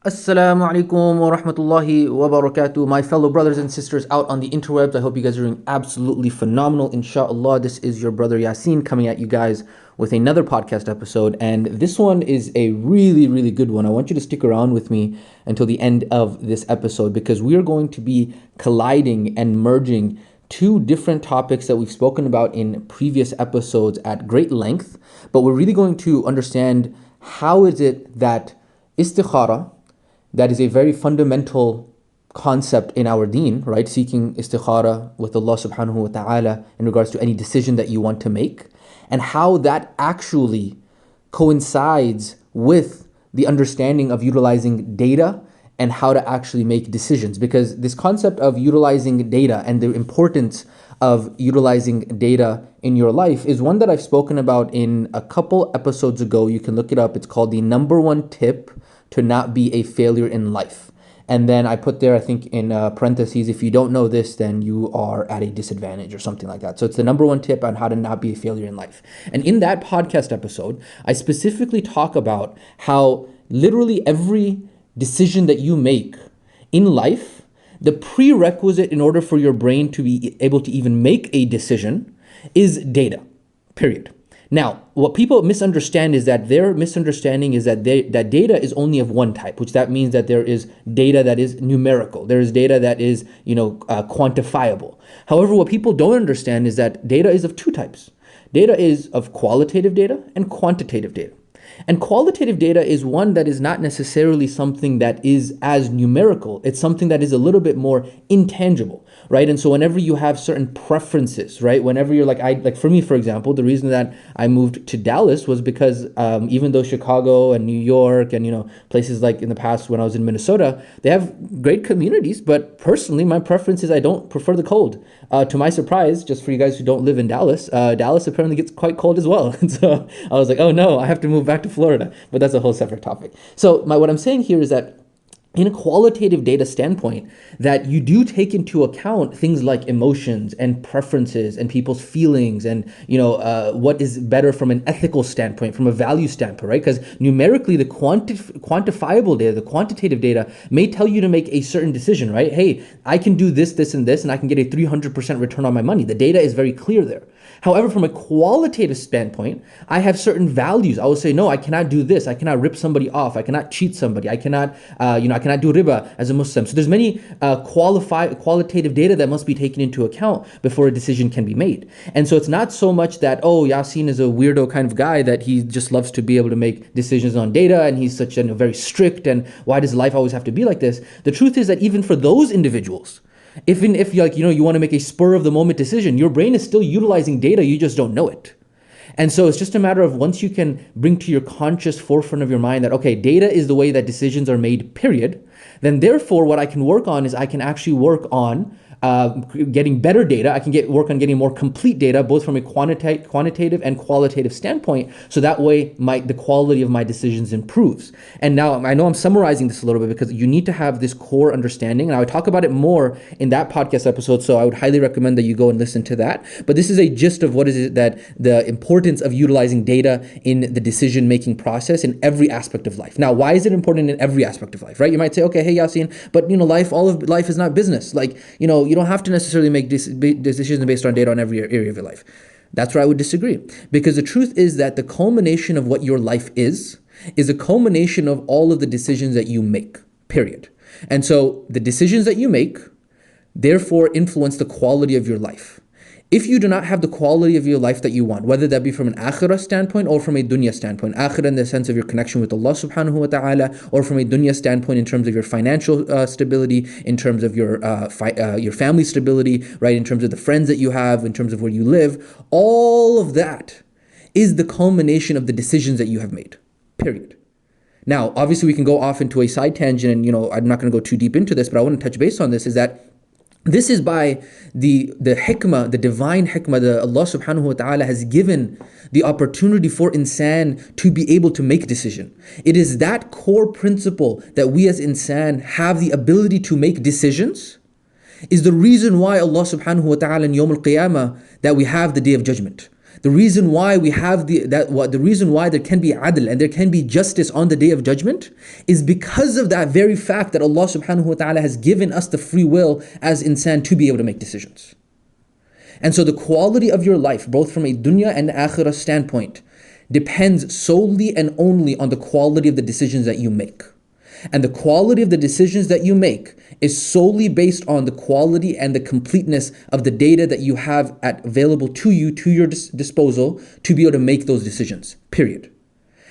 Assalamu alaikum wa rahmatullahi wa barakatuh. My fellow brothers and sisters out on the interwebs, I hope you guys are doing absolutely phenomenal. Inshallah, this is your brother Yasin coming at you guys with another podcast episode. And this one is a really, really good one. I want you to stick around with me until the end of this episode because we are going to be colliding and merging two different topics that we've spoken about in previous episodes at great length. But we're really going to understand how is it that istikhara, that is a very fundamental concept in our deen, right? Seeking istikhara with Allah subhanahu wa ta'ala in regards to any decision that you want to make, and how that actually coincides with the understanding of utilizing data and how to actually make decisions. Because this concept of utilizing data and the importance of utilizing data in your life is one that I've spoken about in a couple episodes ago. You can look it up. It's called the number one tip to not be a failure in life. And then I put there, I think in parentheses, if you don't know this, then you are at a disadvantage or something like that. So it's the number one tip on how to not be a failure in life. And in that podcast episode, I specifically talk about how literally every decision that you make in life, the prerequisite in order for your brain to be able to even make a decision is data, period. Now, what people misunderstand is that their misunderstanding is that that data is only of one type, which that means that there is data that is numerical. There is data that is, quantifiable. However, what people don't understand is that data is of two types. Data is of qualitative data and quantitative data. And qualitative data is one that is not necessarily something that is as numerical. It's something that is a little bit more intangible, right? And so whenever you have certain preferences, right? Whenever you're like for me, for example, the reason that I moved to Dallas was because even though Chicago and New York and, places like in the past when I was in Minnesota, they have great communities, but personally, my preference is I don't prefer the cold. To my surprise, just for you guys who don't live in Dallas, Dallas apparently gets quite cold as well. And so I was like, oh no, I have to move back to Florida. But that's a whole separate topic. So what I'm saying here is that in a qualitative data standpoint, that you do take into account things like emotions and preferences and people's feelings and what is better from an ethical standpoint, from a value standpoint, right? Because numerically, the quantifiable data, the quantitative data may tell you to make a certain decision, right? Hey, I can do this, this, and this, and I can get a 300% return on my money. The data is very clear there. However, from a qualitative standpoint, I have certain values. I will say, no, I cannot do this. I cannot rip somebody off. I cannot cheat somebody. I cannot, I cannot do riba as a Muslim. So there's many qualitative data that must be taken into account before a decision can be made. And so it's not so much that, oh, Yasin is a weirdo kind of guy that he just loves to be able to make decisions on data and he's such a very strict and why does life always have to be like this? The truth is that even for those individuals, even if you want to make a spur of the moment decision, your brain is still utilizing data, you just don't know it. And so it's just a matter of once you can bring to your conscious forefront of your mind that, okay, data is the way that decisions are made, period, then therefore what I can work on is I can actually work on getting better data. I can work on getting more complete data, both from a quantitative and qualitative standpoint. So that way, the quality of my decisions improves. And now I know I'm summarizing this a little bit because you need to have this core understanding. And I would talk about it more in that podcast episode. So I would highly recommend that you go and listen to that. But this is a gist of what is it that the importance of utilizing data in the decision-making process in every aspect of life. Now, why is it important in every aspect of life, right? You might say, okay, hey, Yasin, but all of life is not business. You don't have to necessarily make decisions based on data on every area of your life. That's where I would disagree. Because the truth is that the culmination of what your life is a culmination of all of the decisions that you make, period. And so the decisions that you make, therefore, influence the quality of your life. If you do not have the quality of your life that you want, whether that be from an akhirah standpoint or from a dunya standpoint, akhirah in the sense of your connection with Allah subhanahu wa ta'ala, or from a dunya standpoint in terms of your financial stability, in terms of your family stability, right, in terms of the friends that you have, in terms of where you live, all of that is the culmination of the decisions that you have made, period. Now, obviously we can go off into a side tangent and, I'm not going to go too deep into this, but I want to touch base on this, is that this is by the hikmah, the divine hikmah that Allah subhanahu wa ta'ala has given the opportunity for insan to be able to make decision. It is that core principle that we as insan have the ability to make decisions is the reason why Allah subhanahu wa ta'ala in Yawm al-Qiyamah that we have the Day of Judgment. The reason why we have the reason why there can be adl and there can be justice on the day of judgment is because of that very fact that Allah subhanahu wa ta'ala has given us the free will as insan to be able to make decisions. And so the quality of your life, both from a dunya and akhirah standpoint, depends solely and only on the quality of the decisions that you make. And the quality of the decisions that you make is solely based on the quality and the completeness of the data that you have available to you, to your disposal, to be able to make those decisions, period.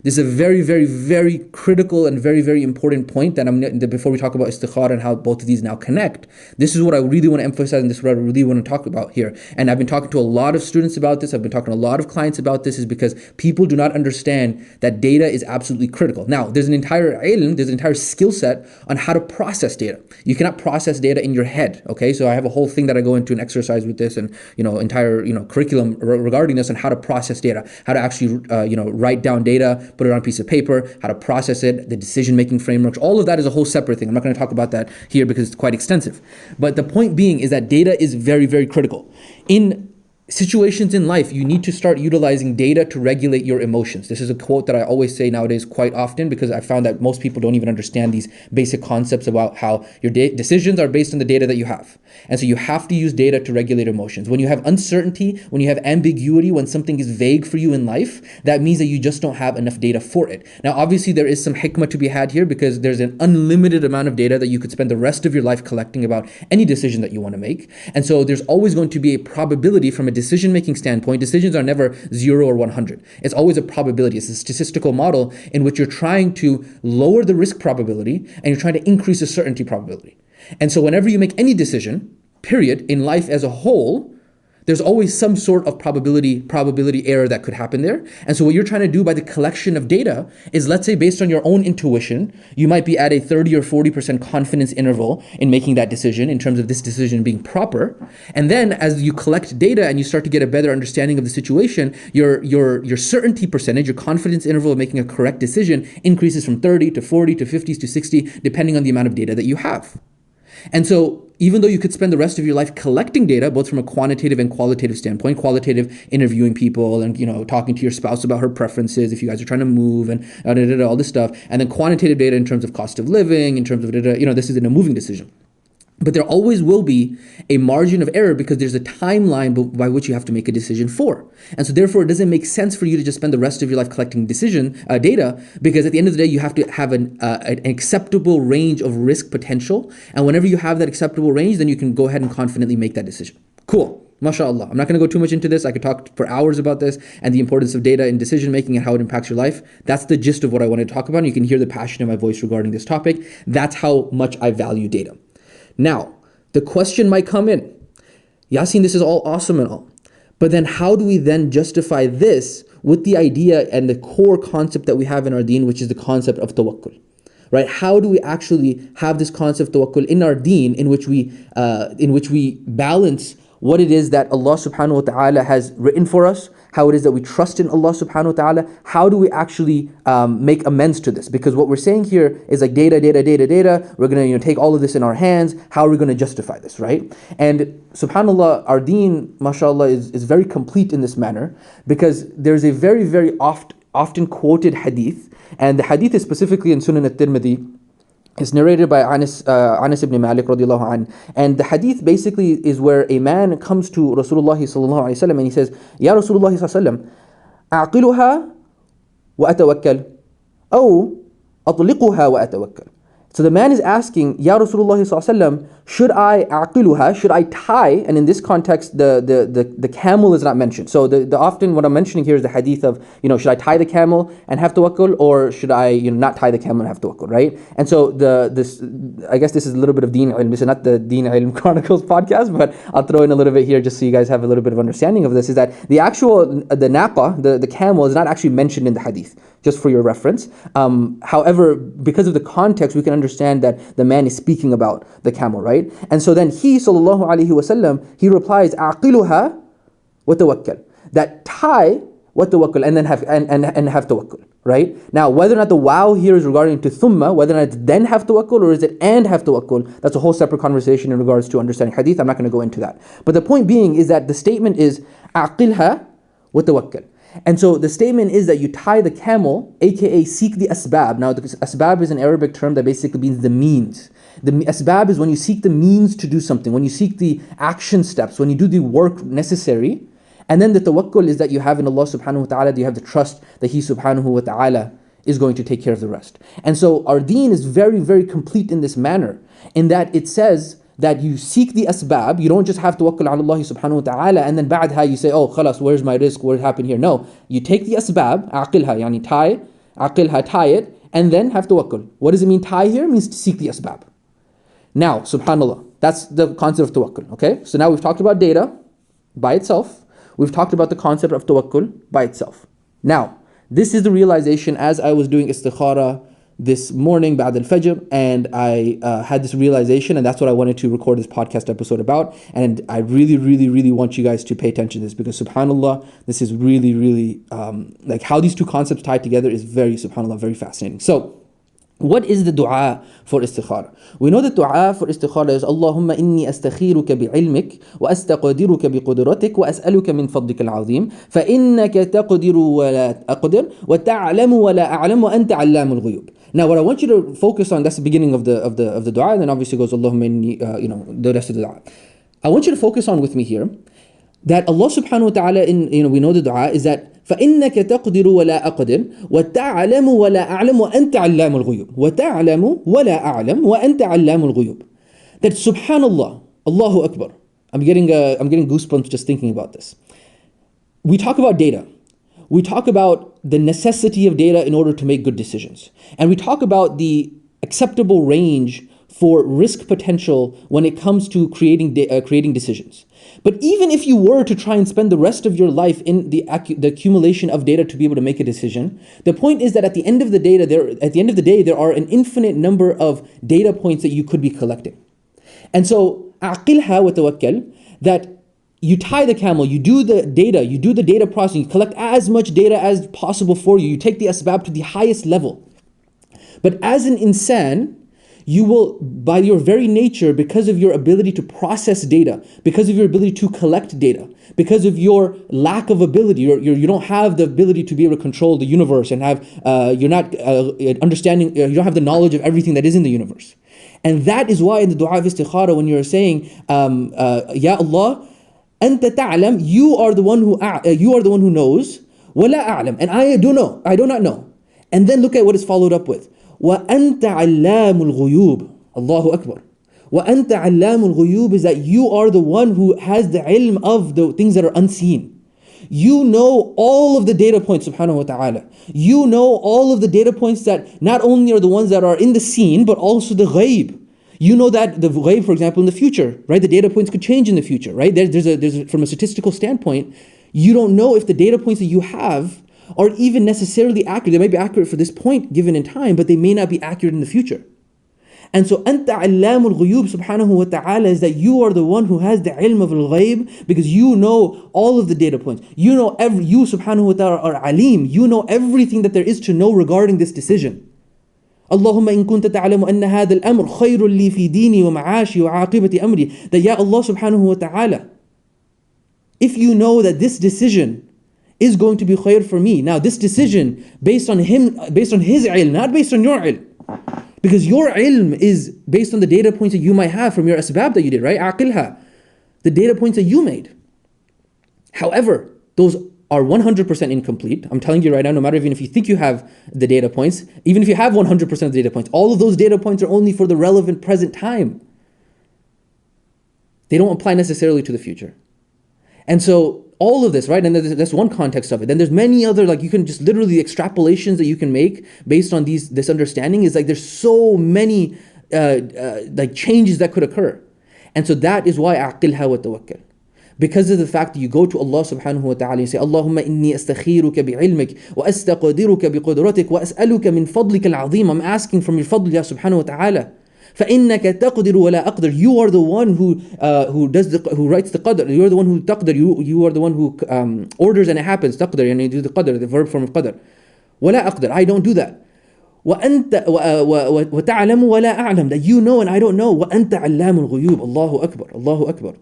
This is a very, very, very critical and very, very important point that before we talk about istikhara and how both of these now connect, this is what I really want to emphasize and this is what I really want to talk about here. And I've been talking to a lot of students about this, I've been talking to a lot of clients about this, is because people do not understand that data is absolutely critical. Now, there's an entire ilm, there's an entire skill set on how to process data. You cannot process data in your head, okay? So I have a whole thing that I go into an exercise with this and, entire, curriculum regarding this on how to process data, how to actually, write down data, put it on a piece of paper, how to process it, the decision-making frameworks, all of that is a whole separate thing. I'm not going to talk about that here because it's quite extensive. But the point being is that data is very, very critical. In situations in life, you need to start utilizing data to regulate your emotions. This is a quote that I always say nowadays quite often because I found that most people don't even understand these basic concepts about how your decisions are based on the data that you have. And so you have to use data to regulate emotions. When you have uncertainty, when you have ambiguity, when something is vague for you in life, that means that you just don't have enough data for it. Now, obviously, there is some hikmah to be had here because there's an unlimited amount of data that you could spend the rest of your life collecting about any decision that you want to make. And so there's always going to be a probability from a decision-making standpoint. Decisions are never 0 or 100. It's always a probability. It's a statistical model in which you're trying to lower the risk probability and you're trying to increase the certainty probability. And so whenever you make any decision, period, in life as a whole, there's always some sort of probability error that could happen there. And so what you're trying to do by the collection of data is, let's say based on your own intuition, you might be at a 30 or 40% confidence interval in making that decision in terms of this decision being proper. And then as you collect data and you start to get a better understanding of the situation, your certainty percentage, your confidence interval of making a correct decision increases from 30 to 40 to 50 to 60, depending on the amount of data that you have. And so even though you could spend the rest of your life collecting data, both from a quantitative and qualitative standpoint, qualitative interviewing people and talking to your spouse about her preferences, if you guys are trying to move and all this stuff, and then quantitative data in terms of cost of living, in terms of this is in a moving decision. But there always will be a margin of error because there's a timeline by which you have to make a decision for. And so therefore it doesn't make sense for you to just spend the rest of your life collecting data, because at the end of the day you have to have an acceptable range of risk potential. And whenever you have that acceptable range, then you can go ahead and confidently make that decision. Cool. MashaAllah. I'm not going to go too much into this. I could talk for hours about this and the importance of data in decision making and how it impacts your life. That's the gist of what I want to talk about. And you can hear the passion in my voice regarding this topic. That's how much I value data. Now, the question might come in, Yasin, this is all awesome and all, but then how do we then justify this with the idea and the core concept that we have in our deen, which is the concept of tawakkul, right? How do we actually have this concept of tawakkul in our deen in which we balance what it is that Allah subhanahu wa ta'ala has written for us, how it is that we trust in Allah subhanahu wa ta'ala, how do we actually make amends to this? Because what we're saying here is like data, we're going to take all of this in our hands, how are we going to justify this, right? And subhanAllah, our deen, mashallah, is very complete in this manner because there's a very, very often quoted hadith, and the hadith is specifically in Sunan al-Tirmidhi. It's narrated by Anas ibn Malik radiallahu anh. And the hadith basically is where a man comes to Rasulullah sallallahu alayhi wa sallam and he says, Ya Rasulullah sallallahu alayhi wa sallam, أعقلها وأتوكل أو أطلقها وأتوكل. So the man is asking, Ya Rasulullah sallallahu alayhi wa sallam, should I aqiluha, should I tie? And in this context, the camel is not mentioned. So the often what I'm mentioning here is the hadith of, should I tie the camel and have tawakkul, or should I not tie the camel and have tawakkul, right? And so I guess this is a little bit of Deen Ilm. This is not the Deen Ilm Chronicles podcast, but I'll throw in a little bit here just so you guys have a little bit of understanding of this, is that the naqa, the camel, is not actually mentioned in the hadith, just for your reference. However, because of the context, we can understand that the man is speaking about the camel, right? And so then he, sallallahu alaihi wasallam, he replies, aqiluha wa tawakkal. That tie wa tawakkal, and then have tawakkul, right? Now, whether or not the wow here is regarding to thumma, whether or not it's then have tawakkul or is it and have tawakkul, that's a whole separate conversation in regards to understanding hadith. I'm not going to go into that. But the point being is that the statement is aqilha وتوكل. And so the statement is that you tie the camel, aka seek the asbab. Now the asbab is an Arabic term that basically means the means. The asbab is when you seek the means to do something, when you seek the action steps, when you do the work necessary. And then the tawakkul is that you have in Allah subhanahu wa ta'ala, that you have the trust that He subhanahu wa ta'ala is going to take care of the rest. And so our deen is very, very complete in this manner, in that it says that you seek the asbab. You don't just have tawakkul ala Allah subhanahu wa ta'ala and then ba'dha you say, oh khalas, where's my risk, what happened here? No, you take the asbab, aqilha, yani tie it, and then have tawakkul. What does it mean tie here? It means to seek the asbab. Now, subhanallah, that's the concept of tawakkul, okay? So now we've talked about data by itself. We've talked about the concept of tawakkul by itself. Now, this is the realization as I was doing istikhara this morning, ba'd al-fajr, and I had this realization, and that's what I wanted to record this podcast episode about. And I really, really, really want you guys to pay attention to this, because subhanallah, this is really, really, like how these two concepts tie together is very, subhanallah, very fascinating. So, what is the dua for istikhara? We know the dua for istikhara is Allahumma inni astakhiruka bi'ilmik wa astaqdiruka biqudratik wa as'aluka min fadlika al-azim fa innaka taqdiru wa la aqdir wa ta'lamu wa la a'lam wa anta 'allamul ghuyub. Now what I want you to focus on, that's the beginning of the dua, and then obviously goes Allahumma inni, the rest of the dua. I want you to focus on with me here that Allah subhanahu wa ta'ala, we know the dua is that فإنك تقدر ولا أقدر وتعلم ولا أعلم وأنت علام الغيوب وتعلم ولا أعلم وأنت علام الغيوب. That subhanallah, Allahu Akbar. I'm getting goosebumps just thinking about this. We talk about data. We talk about the necessity of data in order to make good decisions. And we talk about the acceptable range for risk potential when it comes to creating decisions. But even if you were to try and spend the rest of your life in the accumulation of data to be able to make a decision, the point is that at the end of the day, there are an infinite number of data points that you could be collecting. And so, aqilha wa tawakkal, that you tie the camel, you do the data processing, you collect as much data as possible for you, you take the asbab to the highest level. But as an insan, you will, by your very nature, because of your ability to process data, because of your ability to collect data, because of your lack of ability, you don't have the ability to be able to control the universe and have, you're not understanding, you don't have the knowledge of everything that is in the universe. And that is why in the dua of istikhara, when you're saying, Ya Allah, Anta ta'lam, you are the one who knows, wala a'lam, and I do not know. And then look at what is followed up with. وَأَنْتَ عَلَّامُ الْغُيُوبِ. Allahu Akbar. وَأَنْتَ عَلَّامُ الْغُيُوبِ is that you are the one who has the ilm of the things that are unseen. You know all of the data points, subhanahu wa ta'ala. You know all of the data points that not only are the ones that are in the seen, but also the ghaib. You know that the ghaib, for example, in the future, right? The data points could change in the future, right? From a statistical standpoint, you don't know if the data points that you have are even necessarily accurate. They might be accurate for this point given in time, but they may not be accurate in the future. And so, Anta Allamul Ghuyub subhanahu wa ta'ala is that you are the one who has the ilm of al-ghayb, because you know all of the data points. You know you subhanahu wa ta'ala are alim. You know everything that there is to know regarding this decision. Allahumma in kunta ta'alamu anna hadha al-amr khayrun li fi dini wa ma'ashi wa aqibati amri. That Ya Allah subhanahu wa ta'ala, if you know that this decision is going to be khair for me. Now this decision based on his ilm, not based on your ilm. Because your ilm is based on the data points that you might have from your asbab that you did, right? Aqilha, the data points that you made. However, those are 100% incomplete. I'm telling you right now, no matter even if you think you have the data points, even if you have 100% of the data points, all of those data points are only for the relevant present time. They don't apply necessarily to the future. And so all of this, right? And that's one context of it. Then there's many other, like you can just literally extrapolations that you can make based on this understanding. Is like there's so many like changes that could occur. And so that is why aqilha wa tawakkal. Because of the fact that you go to Allah subhanahu wa ta'ala and say, Allahumma inni astakhiruka bi'ilmik wa astaqdiruka biqudratik wa as'aluka min fadlika al-azim. I'm asking from your fadl, ya subhanahu wa ta'ala. فَإِنَّكَ تَقْدِرُ وَلَا أَقْدِرُ. You are the one who writes the qadr. You are the one who taqdir. You are the one who orders and it happens. Taqdir, and you do the qadr, the verb form of qadr. وَلَا أَقْدِر. I don't do that. وَأَنْتَ وَتَعْلَمُ وَلَا أَعْلَمُ. That you know and I don't know. وَأَنْتَ عَلَّامُ الْغُيُوبِ. Allahu Akbar. Allahu Akbar.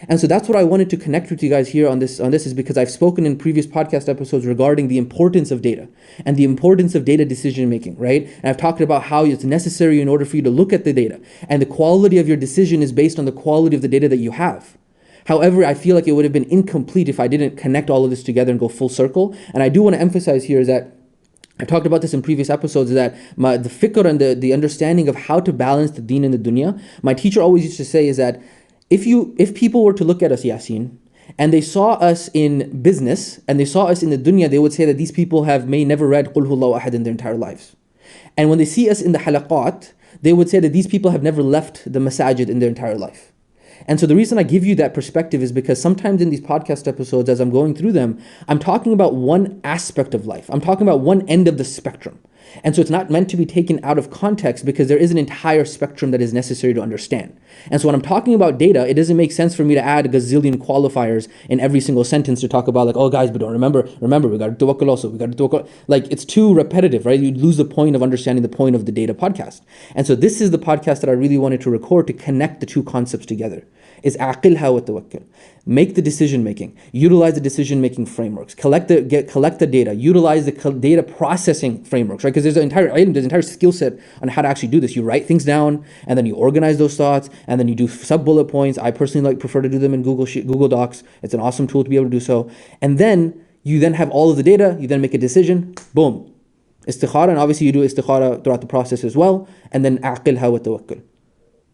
And so that's what I wanted to connect with you guys here on this is because I've spoken in previous podcast episodes regarding the importance of data and the importance of data decision making, right? And I've talked about how it's necessary in order for you to look at the data, and the quality of your decision is based on the quality of the data that you have. However, I feel like it would have been incomplete if I didn't connect all of this together and go full circle. And I do want to emphasize here is that I've talked about this in previous episodes, that the fikr and the understanding of how to balance the deen and the dunya. My teacher always used to say is that if people were to look at us, Yasin, and they saw us in business and they saw us in the dunya, they would say that these people may never read Qul Huwallahu Ahad in their entire lives. And when they see us in the halaqat, they would say that these people have never left the masajid in their entire life. And so the reason I give you that perspective is because sometimes in these podcast episodes, as I'm going through them, I'm talking about one aspect of life. I'm talking about one end of the spectrum. And so it's not meant to be taken out of context, because there is an entire spectrum that is necessary to understand. And so when I'm talking about data, it doesn't make sense for me to add a gazillion qualifiers in every single sentence to talk about, like, oh guys, but don't remember, we got to tawakkul also, we got to tawakkul. Like, it's too repetitive, right? You lose the point of understanding the point of the data podcast. And so this is the podcast that I really wanted to record to connect the two concepts together. Is aqilha wa tawakkul. Make the decision making, utilize the decision making frameworks, collect the data, utilize the data processing frameworks, right? Because there's an entire skill set on how to actually do this. You write things down, and then you organize those thoughts, and then you do sub bullet points. I personally prefer to do them in Google Docs. It's an awesome tool to be able to do so. And then you have all of the data. You then make a decision. Boom, istikhara, and obviously you do istikhara throughout the process as well. And then aqilha wa tawakkul.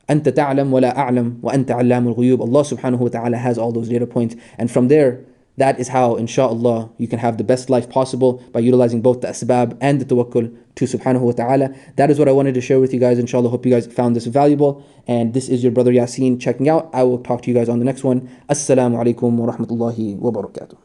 أنت تعلم ولا أعلم وأنت علام الغيوب. Allah subhanahu wa ta'ala has all those data points, and from there, that is how, inshallah, you can have the best life possible by utilizing both the asbab and the tawakkul to subhanahu wa ta'ala. That is what I wanted to share with you guys. Inshallah, hope you guys found this valuable. And this is your brother Yasin checking out. I will talk to you guys on the next one. Assalamu alaikum wa rahmatullahi wa barakatuh.